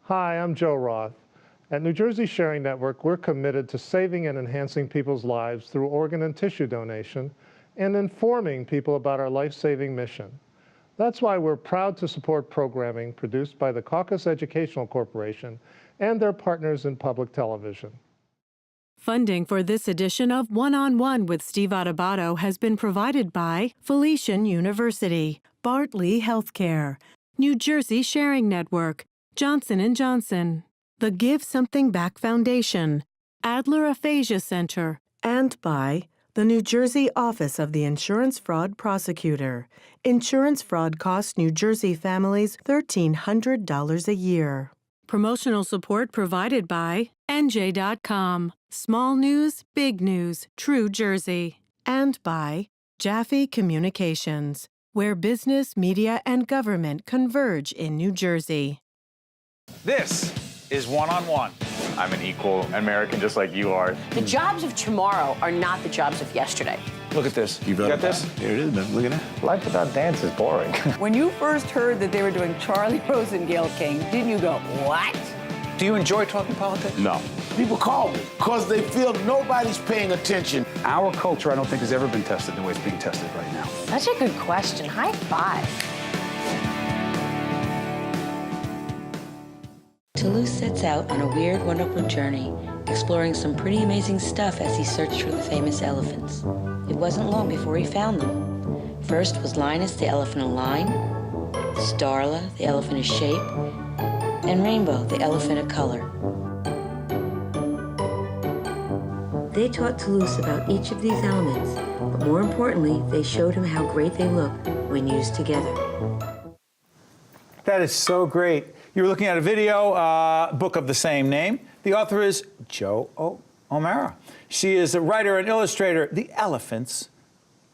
Hi, I'm Joe Roth. At New Jersey Sharing Network, we're committed to saving and enhancing people's lives through organ and tissue donation and informing people about our life-saving mission. That's why we're proud to support programming produced by the Caucus Educational Corporation and their partners in public television. Funding for this edition of One-on-One with Steve Adubato has been provided by Felician University, Bartley Healthcare, New Jersey Sharing Network, Johnson & Johnson, the Give Something Back Foundation, Adler Aphasia Center, and by the New Jersey Office of the Insurance Fraud Prosecutor. Insurance fraud costs New Jersey families $1,300 a year. Promotional support provided by NJ.com, Small News, Big News, True Jersey, and by Jaffe Communications, where business, media, and government converge in New Jersey. This is One-on-One. I'm an equal American just like you are. The jobs of tomorrow are not the jobs of yesterday. Look at this. You got this? Here it is, man. Look at that. Life without dance is boring. When you first heard that they were doing Charlie Rose and Gayle King, didn't you go, what? Do you enjoy talking politics? No. People call me because they feel nobody's paying attention. Our culture, I don't think, has ever been tested the way it's being tested right now. Such a good question. High five. Toulouse sets out on a weird, wonderful journey, exploring some pretty amazing stuff as he searched for the famous elephants. It wasn't long before he found them. First was Linus, the elephant of line, Starla, the elephant of shape, and Rainbow, the elephant of color. They taught Toulouse about each of these elements, but more importantly, they showed him how great they look when used together. That is so great. You're looking at a video, book of the same name. The author is Jo O'Mara. She is a writer and illustrator, The Elephants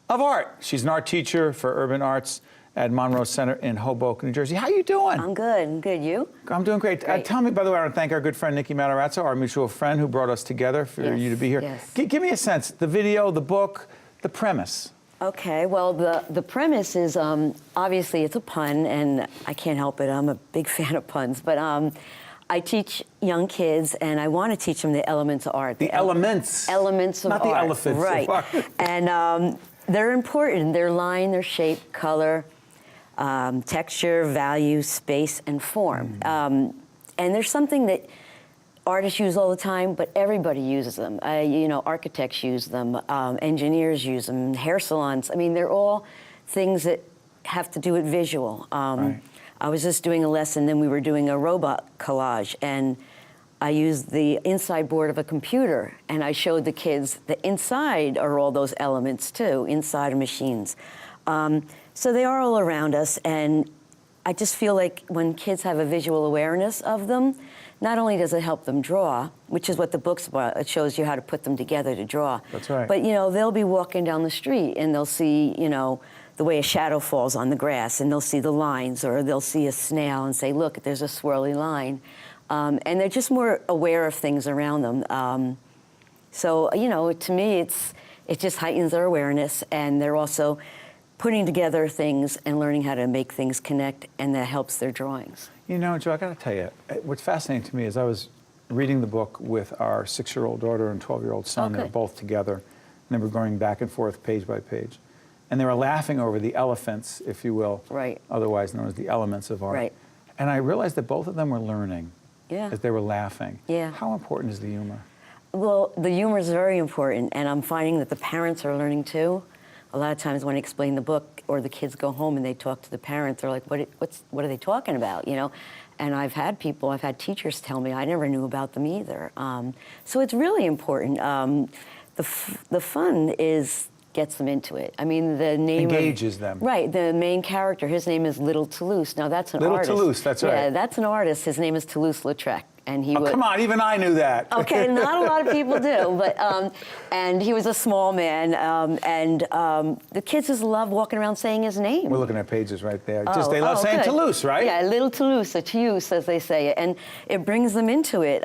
of Art. She's an art teacher for urban arts at Monroe Center in Hoboken, New Jersey. How you doing? I'm good. I'm good. You? I'm doing great. Tell me, by the way, I want to thank our good friend Nikki Matarazzo, our mutual friend who brought us together for you to be here. Yes. Give me a sense, the video, the book, the premise. Okay, well, the premise is, obviously it's a pun, and I can't help it. I'm a big fan of puns, but I teach young kids, and I want to teach them the elements of art. The elements. Elements of Not art. the elephants. Right. And they're important. Their line, their shape, color, texture, value, space, and form. And there's something that artists use all the time, but everybody uses them. You know, architects use them, engineers use them, hair salons. I mean, they're all things that have to do with visual. Right. I was just doing a lesson, then we were doing a robot collage, and I used the inside board of a computer, and I showed the kids the inside are all those elements too, inside of machines. So they are all around us, and I just feel like when kids have a visual awareness of them, not only does it help them draw, which is what the book's about, it shows you how to put them together to draw. That's right. But, you know, they'll be walking down the street and they'll see, you know, the way a shadow falls on the grass, and they'll see the lines, or they'll see a snail and say, look, there's a swirly line. And they're just more aware of things around them. So, you know, to me, it just heightens their awareness, and they're also putting together things and learning how to make things connect, and that helps their drawings. You know, Joe, I got to tell you, what's fascinating to me is I was reading the book with our 6-year-old daughter and 12-year-old son. Okay. They were both together, and they were going back and forth page by page. And they were laughing over the elephants, if you will, Right. otherwise known as the elements of art. Right. And I realized that both of them were learning as they were laughing. Yeah. How important is the humor? Well, the humor is very important, and I'm finding that the parents are learning too. A lot of times when I explain the book, or the kids go home and they talk to the parents, they're like, what are they talking about, you know? And I've had teachers tell me, I never knew about them either. So it's really important. The fun gets them into it. I mean, the name engages them. Right, the main character, his name is Little Toulouse. Now that's an artist. Little Toulouse, that's right. Yeah, that's an artist. His name is Toulouse-Lautrec. And he come on, even I knew that. Okay, not a lot of people do, but and he was a small man, the kids just love walking around saying his name. We're looking at pages right there. They love saying good. Toulouse, right? Yeah, Little Toulouse, or Toulouse, as they say it, and it brings them into it.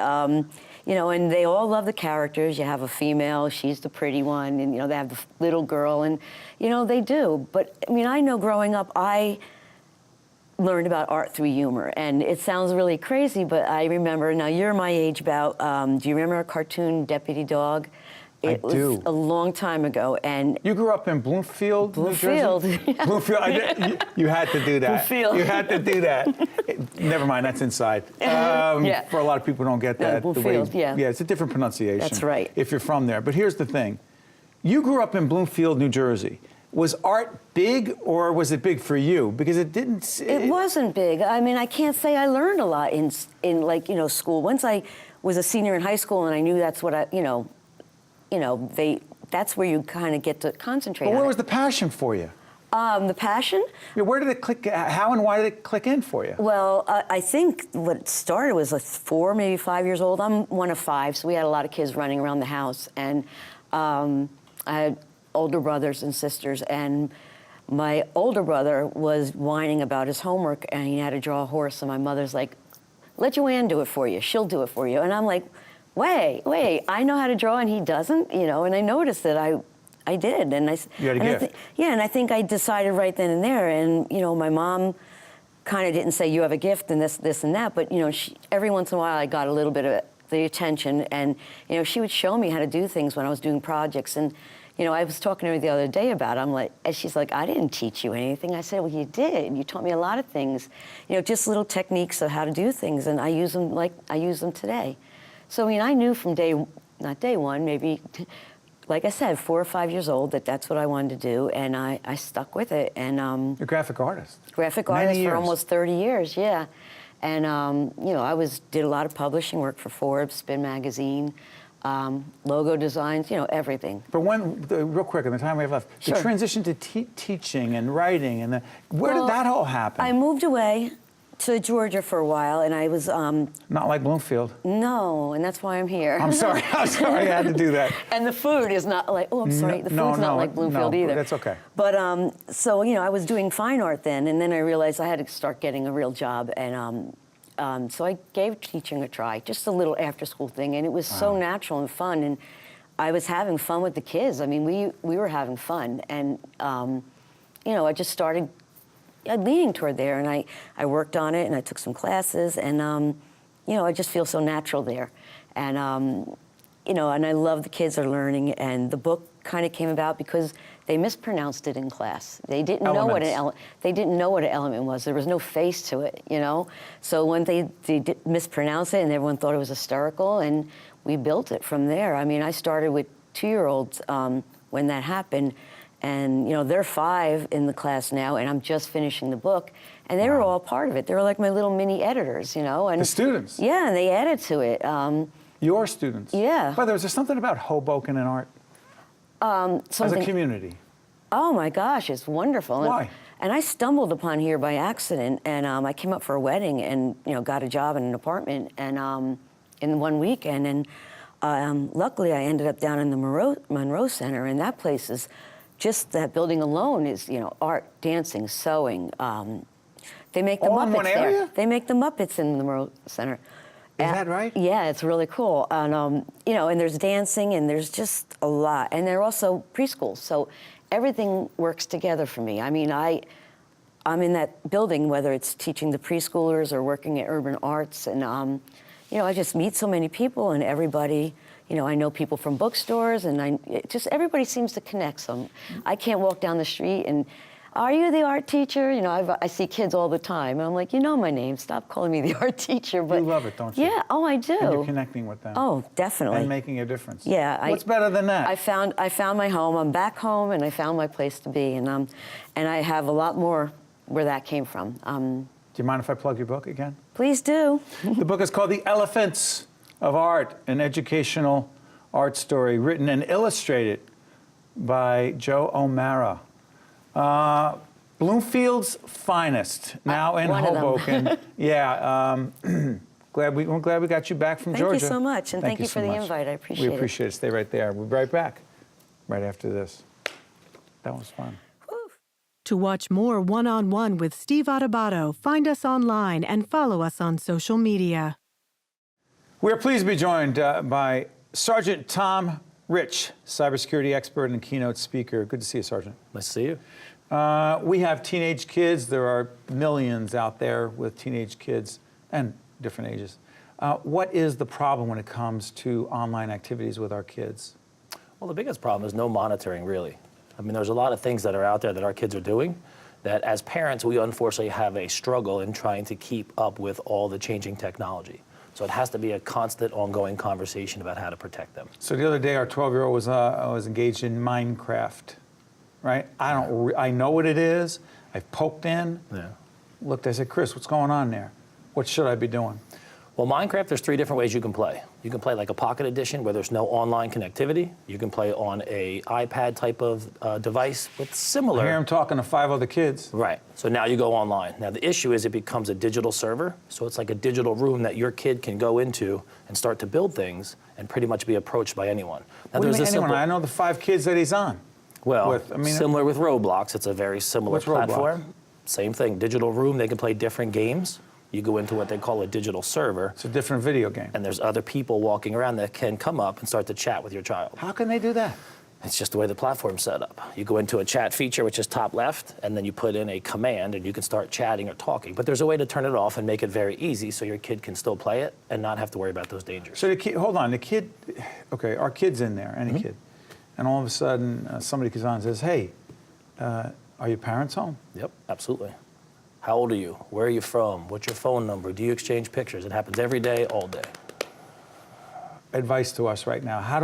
You know, and they all love the characters. You have a female, she's the pretty one, and you know they have the little girl, and you know they do. But I mean, I know growing up, I learned about art through humor. And it sounds really crazy, but I remember, now you're my age about, do you remember a cartoon, Deputy Dog? It was a long time ago, and you grew up in Bloomfield, New Jersey? Yeah. Bloomfield. You had to do that. Bloomfield. You had to do that. Never mind, that's inside. Yeah. For a lot of people who don't get that. No, Bloomfield, yeah. Yeah, it's a different pronunciation. That's right. If you're from there. But here's the thing. You grew up in Bloomfield, New Jersey. Was art big, or was it big for you? Because it didn't... It wasn't big. I mean, I can't say I learned a lot in like, school. Once I was a senior in high school and I knew that's what that's where you kind of get to concentrate on. But where was the passion for you? The passion? Yeah, where did it click? How and why did it click in for you? Well, I think what started was like 4, maybe 5 years old. I'm one of 5, so we had a lot of kids running around the house. And I had older brothers and sisters. And my older brother was whining about his homework, and he had to draw a horse. And my mother's like, let Joanne do it for you. She'll do it for you. And I'm like, wait, I know how to draw and he doesn't, and I noticed that I did. And you had a gift. And I think I decided right then and there. And, my mom kind of didn't say, you have a gift and this and that, but, every once in a while I got a little bit of the attention, and, she would show me how to do things when I was doing projects. And, I was talking to her the other day about it. I'm like, and she's like, I didn't teach you anything. I said, well, you did. You taught me a lot of things, just little techniques of how to do things, and I use them today. So, I knew from not day one, maybe, like I said, 4 or 5 years old, that's what I wanted to do, and I stuck with it. And you're a graphic artist. Graphic artist for almost 30 years, yeah. And, I did a lot of publishing work for Forbes, Spin Magazine, logo designs, everything. But real quick, in the time we have left, the transition to teaching and writing, and where did that all happen? I moved away to Georgia for a while, and I was... Not like Bloomfield. No, and that's why I'm here. I'm sorry I had to do that. And the food is not like, the food's not like Bloomfield either. That's okay. But, so, I was doing fine art then, and then I realized I had to start getting a real job, and so I gave teaching a try, just a little after-school thing, and it was so natural and fun, and I was having fun with the kids. I mean, we were having fun, and, I just started leaning toward there, and I worked on it, and I took some classes, and, I just feel so natural there. And, and I love the kids are learning, and the book kind of came about because they mispronounced it in class. They didn't know what an element was. There was no face to it, So when they did mispronounce it, and everyone thought it was hysterical, and we built it from there. I mean, I started with 2-year-olds when that happened, and they're 5 in the class now, and I'm just finishing the book, and they were all part of it. They were like my little mini editors, And the students. Yeah, and they added to it. Your students. Yeah. By the way, is there something about Hoboken and art? As a community. Oh my gosh, it's wonderful. Why? And I stumbled upon here by accident, and I came up for a wedding, and got a job in an apartment, and in one weekend, and luckily I ended up down in the Monroe Center, and that place is just that building alone is art, dancing, sewing. They make the all Muppets in one area? there. They make the Muppets in the Monroe Center. Is that right? Yeah, it's really cool. And, and there's dancing, and there's just a lot. And they're also preschools, so everything works together for me. I mean, I'm in that building, whether it's teaching the preschoolers or working at Urban Arts, and, I just meet so many people, and everybody, I know people from bookstores, and everybody seems to connect. So I can't walk down the street and, are you the art teacher? I see kids all the time, and I'm like, my name. Stop calling me the art teacher. But you love it, don't you? Yeah. Oh, I do. And you're connecting with them. Oh, definitely. And making a difference. Yeah. What's better than that? I found my home. I'm back home, and I found my place to be, and I have a lot more where that came from. Do you mind if I plug your book again? Please do. The book is called The Elephants of Art, an educational art story written and illustrated by Joe O'Mara. Bloomfield's finest, now in Hoboken. Yeah, we're glad we got you back from Georgia. Thank you so much, and thank you for the invite. I appreciate it. We appreciate it. Stay right there. We'll be right back, right after this. That was fun. To watch more One-on-One with Steve Adubato, find us online and follow us on social media. We're pleased to be joined by Sergeant Tom Rich, cybersecurity expert and keynote speaker. Good to see you, Sergeant. Nice to see you. We have teenage kids. There are millions out there with teenage kids and different ages. What is the problem when it comes to online activities with our kids? Well, the biggest problem is no monitoring, really. I mean, there's a lot of things that are out there that our kids are doing that as parents, we unfortunately have a struggle in trying to keep up with all the changing technology. So it has to be a constant, ongoing conversation about how to protect them. So the other day, our 12-year-old was engaged in Minecraft, right? I know what it is. I've poked in, looked, I said, Chris, what's going on there? What should I be doing? Well, Minecraft, there's 3 different ways you can play. You can play like a pocket edition where there's no online connectivity. You can play on a iPad type of device with similar. I hear him talking to 5 other kids. Right. So now you go online. Now the issue is it becomes a digital server. So it's like a digital room that your kid can go into and start to build things and pretty much be approached by anyone. Now, What do you mean anyone? I know the 5 kids that he's on. Well, similar with Roblox. It's a very similar platform. Same thing, digital room. They can play different games. You go into what they call a digital server. It's a different video game. And there's other people walking around that can come up and start to chat with your child. How can they do that? It's just the way the platform's set up. You go into a chat feature, which is top left, and then you put in a command and you can start chatting or talking. But there's a way to turn it off and make it very easy so your kid can still play it and not have to worry about those dangers. So the kid, hold on, the kid, okay, our kid's in there, any kid. And all of a sudden, somebody comes on and says, hey, are your parents home? Yep, absolutely. How old are you? Where are you from? What's your phone number? Do you exchange pictures? It happens every day, all day. Advice to us right now. How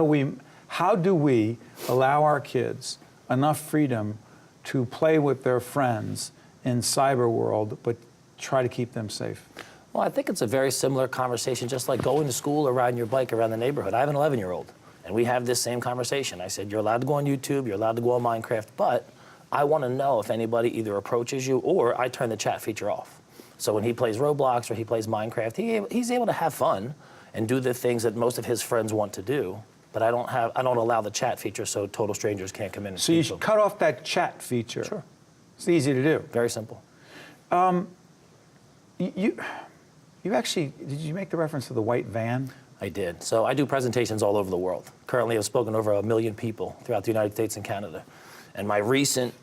do we allow our kids enough freedom to play with their friends in cyber world, but try to keep them safe? Well, I think it's a very similar conversation, just like going to school or riding your bike around the neighborhood. I have an 11-year-old, and we have this same conversation. I said, you're allowed to go on YouTube, you're allowed to go on Minecraft, but I want to know if anybody either approaches you or I turn the chat feature off. So when he plays Roblox or he plays Minecraft, he's able to have fun and do the things that most of his friends want to do. But I don't allow the chat feature so total strangers can't come in and So you should cut off that chat feature. Sure. It's easy to do. Very simple. You actually, did you make the reference to the white van? I did. So I do presentations all over the world. Currently, I've spoken to over 1 million people throughout the United States and Canada. And my recent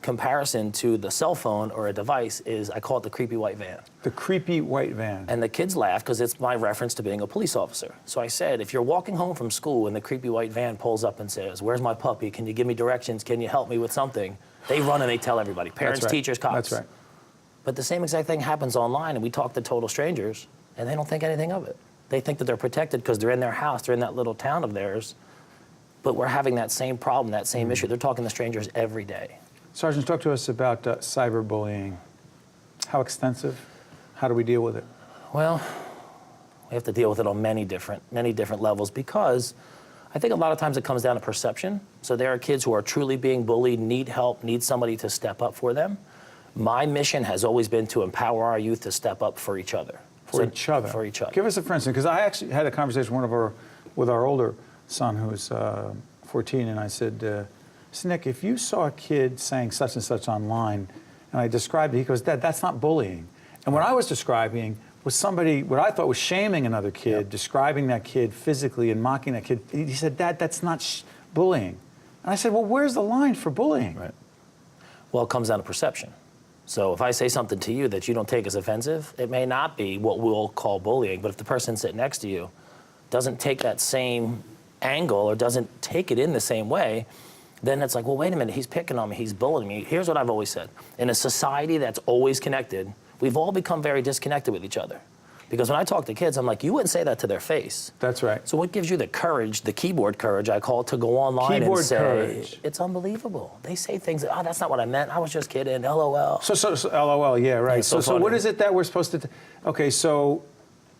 comparison to the cell phone or a device is, I call it the creepy white van. The creepy white van. And the kids laugh because it's my reference to being a police officer. So I said, if you're walking home from school and the creepy white van pulls up and says, where's my puppy? Can you give me directions? Can you help me with something? They run and they tell everybody, parents, teachers, cops. That's right. But the same exact thing happens online, and we talk to total strangers, and they don't think anything of it. They think that they're protected because they're in their house, they're in that little town of theirs. But we're having that same problem, that same issue. They're talking to strangers every day. Sergeant, talk to us about cyberbullying. How extensive? How do we deal with it? Well, we have to deal with it on many different levels because I think a lot of times it comes down to perception. So there are kids who are truly being bullied, need help, need somebody to step up for them. My mission has always been to empower our youth to step up for each other. For each other? For each other. Give us a for instance, because I actually had a conversation with our older son who's 14, and I said, Nick, if you saw a kid saying such and such online, and I described it, he goes, Dad, that's not bullying. And what I was describing was somebody, what I thought was shaming another kid, describing that kid physically and mocking that kid. He said, Dad, that's not bullying. And I said, well, where's the line for bullying? Right. Well, it comes down to perception. So if I say something to you that you don't take as offensive, it may not be what we'll call bullying, but if the person sitting next to you doesn't take that same angle or doesn't take it in the same way, then it's like, well, wait a minute, he's picking on me, he's bullying me. Here's what I've always said. In a society that's always connected, we've all become very disconnected with each other. Because when I talk to kids, I'm like, you wouldn't say that to their face. That's right. So what gives you the courage, the keyboard courage, I call it, to go online and say, courage. It's unbelievable. They say things, oh, that's not what I meant, I was just kidding, LOL. So LOL, yeah, right. So what is it that we're supposed to, okay, so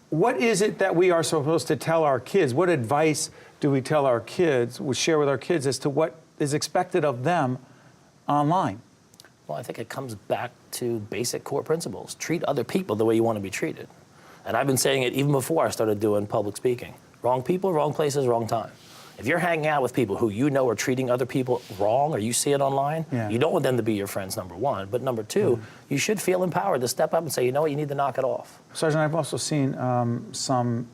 what is it that we are supposed to tell our kids? What advice do we tell our kids, we share with our kids as to what is expected of them online? Well, I think it comes back to basic core principles. Treat other people the way you want to be treated. And I've been saying it even before I started doing public speaking. Wrong people, wrong places, wrong time. If you're hanging out with people who you know are treating other people wrong, or you see it online, you don't want them to be your friends, number one. But number two, you should feel empowered to step up and say, you know what, you need to knock it off. Sergeant, I've also seen some,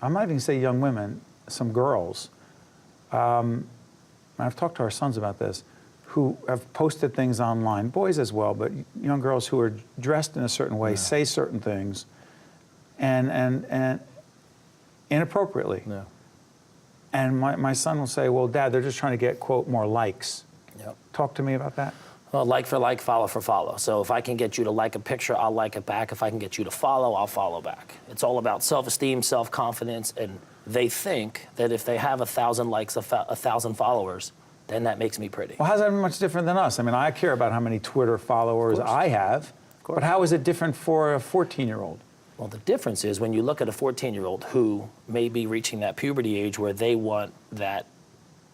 I'm not even gonna say young women, some girls, and I've talked to our sons about this, who have posted things online, boys as well, but young girls who are dressed in a certain way, say certain things, and inappropriately. Yeah. And my son will say, well, Dad, they're just trying to get, quote, more likes. Yep. Talk to me about that. Well, like for like, follow for follow. So if I can get you to like a picture, I'll like it back. If I can get you to follow, I'll follow back. It's all about self-esteem, self-confidence, and they think that if they have 1,000 likes, 1,000 followers, then that makes me pretty. Well, how's that much different than us? I mean, I care about how many Twitter followers I have, but how is it different for a 14-year-old? Well, the difference is when you look at a 14-year-old who may be reaching that puberty age where they want that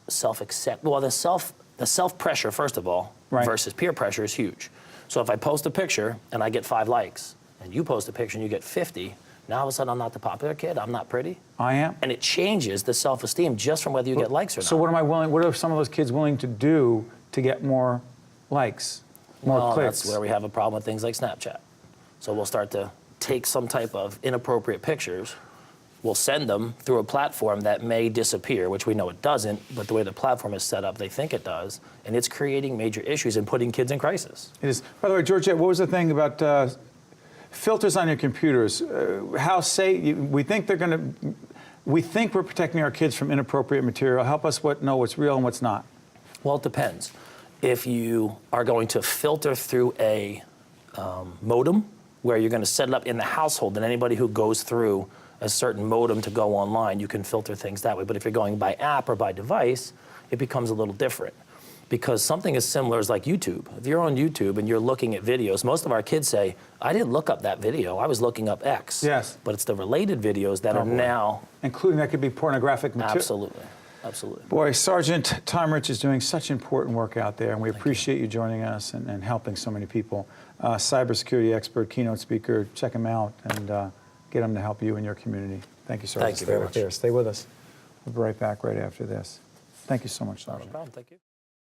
self-accept, well, the self-pressure, first of all, versus peer pressure is huge. So if I post a picture and I get 5 likes, and you post a picture and you get 50, now all of a sudden I'm not the popular kid, I'm not pretty. I am. And it changes the self-esteem just from whether you get likes or not. So what are some of those kids willing to do to get more likes, more clicks? That's where we have a problem with things like Snapchat. So we'll start to take some type of inappropriate pictures, we'll send them through a platform that may disappear, which we know it doesn't, but the way the platform is set up, they think it does, and it's creating major issues and putting kids in crisis. It is. By the way, Georgette, what was the thing about filters on your computers? How safe? We think they're going to. We think we're protecting our kids from inappropriate material. Help us know what's real and what's not. Well, it depends. If you are going to filter through a modem, where you're going to set it up in the household, and anybody who goes through a certain modem to go online, you can filter things that way. But if you're going by app or by device, it becomes a little different. Because something as similar as like YouTube. If you're on YouTube and you're looking at videos, most of our kids say, I didn't look up that video, I was looking up X. Yes. But it's the related videos that are now... Including that could be pornographic material. Absolutely. Absolutely. Boy, Sergeant Tom Rich is doing such important work out there, and we appreciate you joining us and helping so many people. Cybersecurity expert, keynote speaker, check him out and get him to help you in your community. Thank you, Sergeant. Thank you very much. There. Stay with us. We'll be right back right after this. Thank you so much, Sergeant. No problem. Thank you.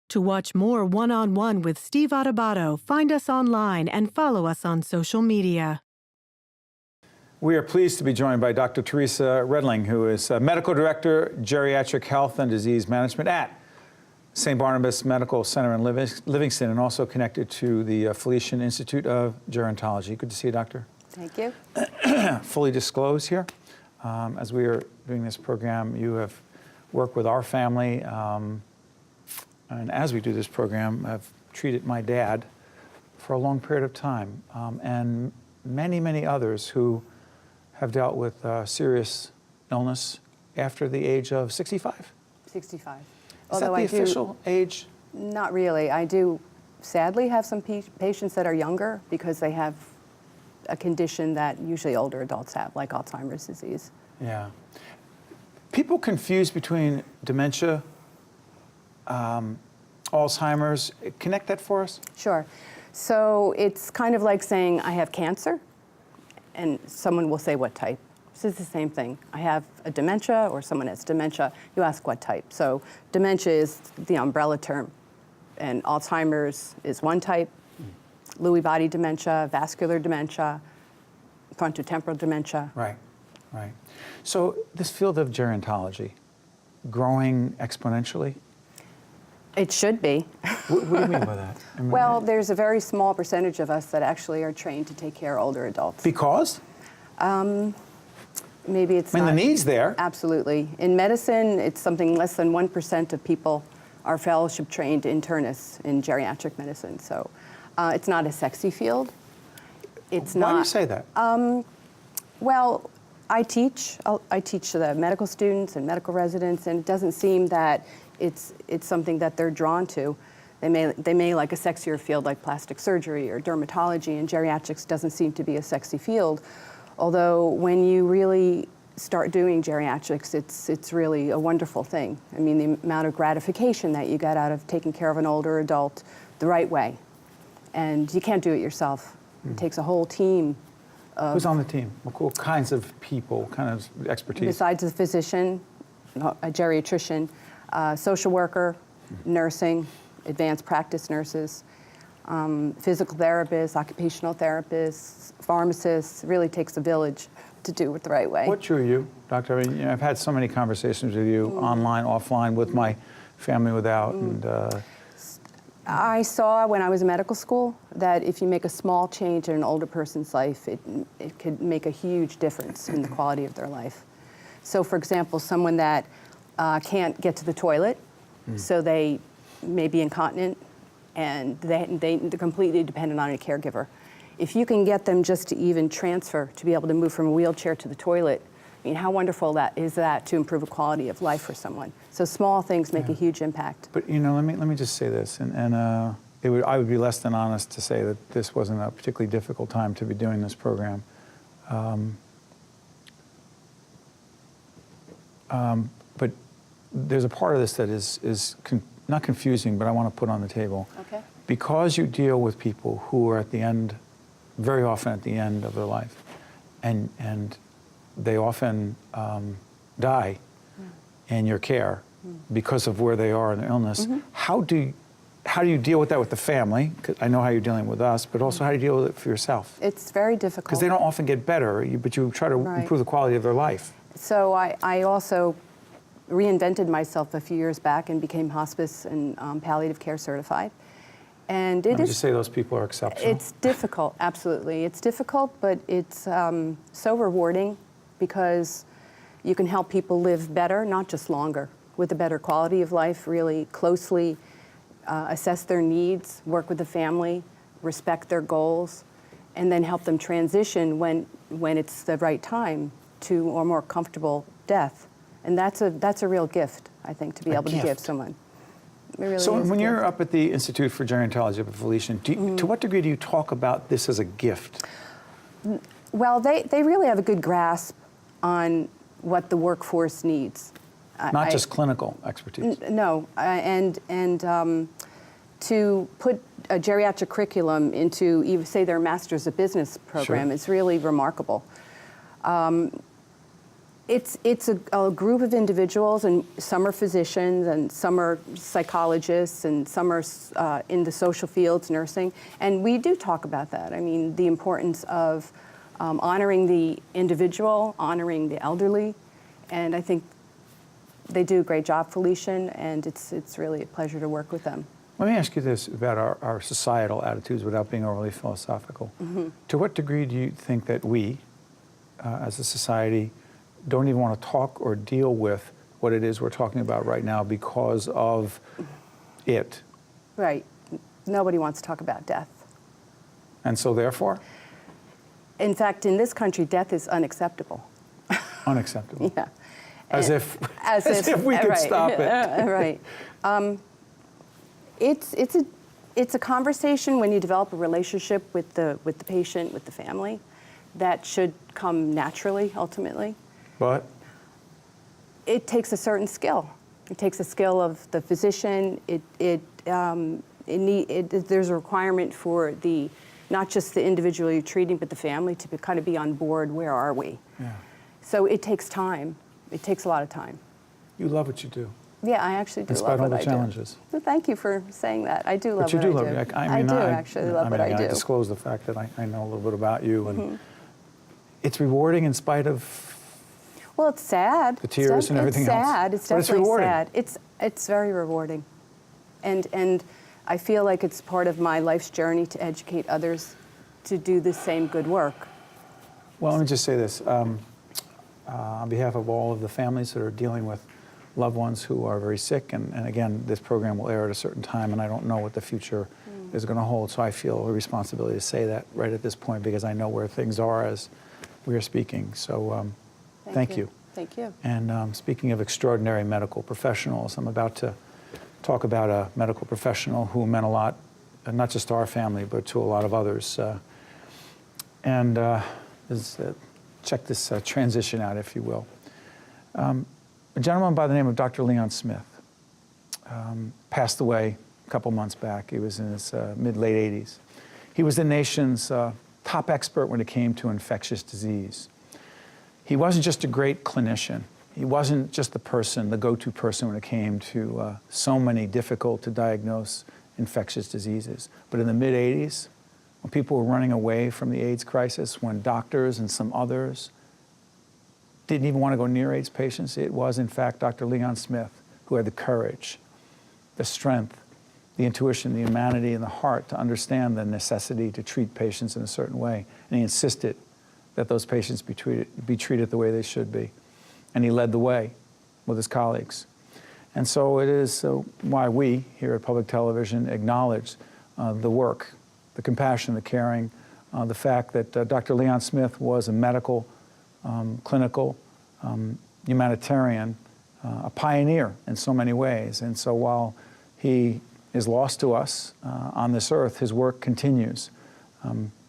To watch more one-on-one with Steve Adubato, find us online and follow us on social media. We are pleased to be joined by Dr. Theresa Redling, who is Medical Director, Geriatric Health and Disease Management at St. Barnabas Medical Center in Livingston, and also connected to the Felician Institute of Gerontology. Good to see you, Doctor. Thank you. Fully disclose here, as we are doing this program, you have worked with our family, and as we do this program, I've treated my dad for a long period of time, and many, many others who have dealt with serious illness after the age of 65. 65. Is that the official age? Not really. I do sadly have some patients that are younger because they have a condition that usually older adults have, like Alzheimer's disease. Yeah. People confuse between dementia, Alzheimer's. Connect that for us? Sure. So it's kind of like saying I have cancer, and someone will say what type. So it's the same thing. I have a dementia, or someone has dementia, you ask what type. So dementia is the umbrella term, and Alzheimer's is one type, Lewy body dementia, vascular dementia, frontotemporal dementia. Right, right. So this field of gerontology, growing exponentially? It should be. What do you mean by that? Well, there's a very small percentage of us that actually are trained to take care of older adults. Because? Maybe it's I mean, not. the need's there. Absolutely. In medicine, it's something less than 1% of people are fellowship-trained internists in geriatric medicine. So it's not a sexy field. It's not. Why do you say that? Well, I teach the medical students and medical residents, and it doesn't seem that it's something that they're drawn to. They may like a sexier field like plastic surgery or dermatology, and geriatrics doesn't seem to be a sexy field. Although when you really start doing geriatrics, it's really a wonderful thing. I mean, the amount of gratification that you get out of taking care of an older adult the right way. And you can't do it yourself. It takes a whole team. Who's on the team? What kinds of people, what kind of expertise? Besides a physician, a geriatrician, social worker, nursing, advanced practice nurses, physical therapists, occupational therapists, pharmacists. It really takes a village to do it the right way. What drew you, Doctor? I mean, I've had so many conversations with you, online, offline, with my family without, and I saw when I was in medical school that if you make a small change in an older person's life, it could make a huge difference in the quality of their life. So for example, someone that can't get to the toilet, so they may be incontinent, and they're completely dependent on a caregiver. If you can get them just to even transfer, to be able to move from a wheelchair to the toilet, I mean, how wonderful is that to improve a quality of life for someone? So small things make a huge impact. But you know, let me just say this, I would be less than honest to say that this wasn't a particularly difficult time to be doing this program. But there's a part of this that is not confusing, but I want to put on the table. Okay. Because you deal with people who are at the end, very often at the end of their life, and they often die in your care because of where they are in their illness. How do you deal with that with the family? 'Cause I know how you're dealing with us, but also how do you deal with it for yourself? It's very difficult. Because they don't often get better, but you try to improve the quality of their life. So I also reinvented myself a few years back and became hospice and palliative care certified. And Let me just say those people are exceptional. It's difficult, absolutely. It's difficult, but it's so rewarding because you can help people live better, not just longer, with a better quality of life, really closely assess their needs, work with the family, respect their goals, and then help them transition when it's the right time to a more comfortable death. And that's a real gift, I think, to be able to give someone. It really So is when a you're gift. up at the Institute for Gerontology up at Felician, to what degree do you talk about this as a gift? Well, they really have a good grasp on what the workforce needs. Not just clinical expertise. No, and to put a geriatric curriculum into, even say, their Master's of Business program is really remarkable. It's a group of individuals, and some are physicians, and some are psychologists, and some are in the social fields, nursing, and we do talk about that. I mean, the importance of honoring the individual, honoring the elderly, and I think they do a great job, Felician, and it's really a pleasure to work with them. Let me ask you this about our societal attitudes without being overly philosophical. To what degree do you think that we, as a society, don't even want to talk or deal with what it is we're talking about right now because of it? Right. Nobody wants to talk about death. And so therefore? In fact, in this country, death is unacceptable. Unacceptable. Yeah. As if we could stop it. Right. It's a conversation when you develop a relationship with the patient, with the family, that should come naturally, ultimately. But? It takes a certain skill. It takes a skill of the physician. There's a requirement for not just the individual you're treating, but the family to kind of be on board. Where are we? Yeah. So it takes time. It takes a lot of time. You love what you do. Yeah, I actually do Despite love what I do. all the challenges. Well, thank you for saying that. I do love what I do. But you do love it. I do actually love what I do. I disclose the fact that I know a little bit about you, and it's rewarding in spite of well, it's sad. The tears and everything else. It's sad. It's definitely sad. It's very rewarding, and I feel like it's part of my life's journey to educate others to do the same good work. Well, let me just say this. On behalf of all of the families that are dealing with loved ones who are very sick, and again, this program will air at a certain time, and I don't know what the future is going to hold, so I feel a responsibility to say that right at this point because I know where things are as we are speaking. So thank you. Thank you. And speaking of extraordinary medical professionals, I'm about to talk about a medical professional who meant a lot, not just to our family, but to a lot of others. Check this transition out, if you will. A gentleman by the name of Dr. Leon Smith passed away a couple months back. He was in his mid-late 80s. He was the nation's top expert when it came to infectious disease. He wasn't just a great clinician. He wasn't just the go-to person when it came to so many difficult to diagnose infectious diseases. But in the mid-80s, when people were running away from the AIDS crisis, when doctors and some others didn't even want to go near AIDS patients, it was, in fact, Dr. Leon Smith who had the courage, the strength, the intuition, the humanity, and the heart to understand the necessity to treat patients in a certain way. And he insisted that those patients be treated the way they should be. And he led the way with his colleagues. And so it is why we here at Public Television acknowledge the work, the compassion, the caring, the fact that Dr. Leon Smith was a medical, clinical, humanitarian, a pioneer in so many ways. And so while he is lost to us on this earth, his work continues.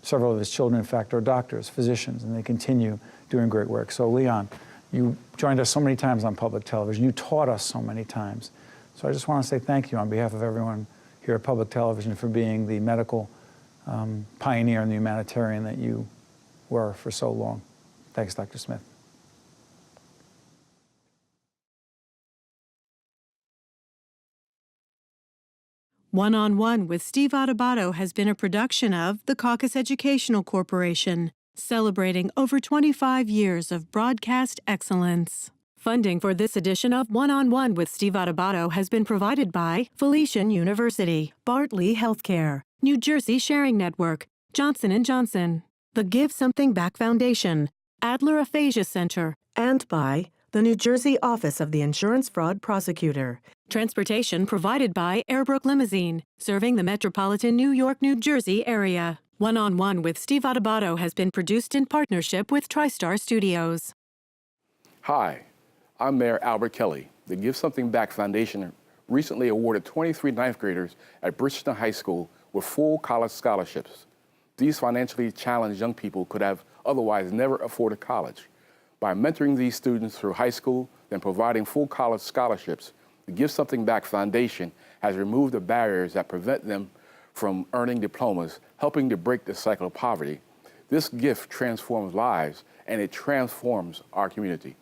Several of his children, in fact, are doctors, physicians, and they continue doing great work. So Leon, you joined us so many times on Public Television. You taught us so many times. So I just want to say thank you on behalf of everyone here at Public Television for being the medical pioneer and the humanitarian that you were for so long. Thanks, Dr. Smith. One-on-One with Steve Adubato has been a production of the Caucus Educational Corporation, celebrating over 25 years of broadcast excellence. Funding for this edition of One-on-One with Steve Adubato has been provided by Felician University, Bartley Healthcare, New Jersey Sharing Network, Johnson & Johnson, the Give Something Back Foundation, Adler Aphasia Center, and by the New Jersey Office of the Insurance Fraud Prosecutor. Transportation provided by Airbrook Limousine, serving the metropolitan New York, New Jersey area. One-on-One with Steve Adubato has been produced in partnership with TriStar Studios. Hi, I'm Mayor Albert Kelly. The Give Something Back Foundation recently awarded 23 ninth graders at Bridgeton High School with full college scholarships. These financially challenged young people could have otherwise never afforded college. By mentoring these students through high school and providing full college scholarships, the Give Something Back Foundation has removed the barriers that prevent them from earning diplomas, helping to break the cycle of poverty. This gift transforms lives, and it transforms our community.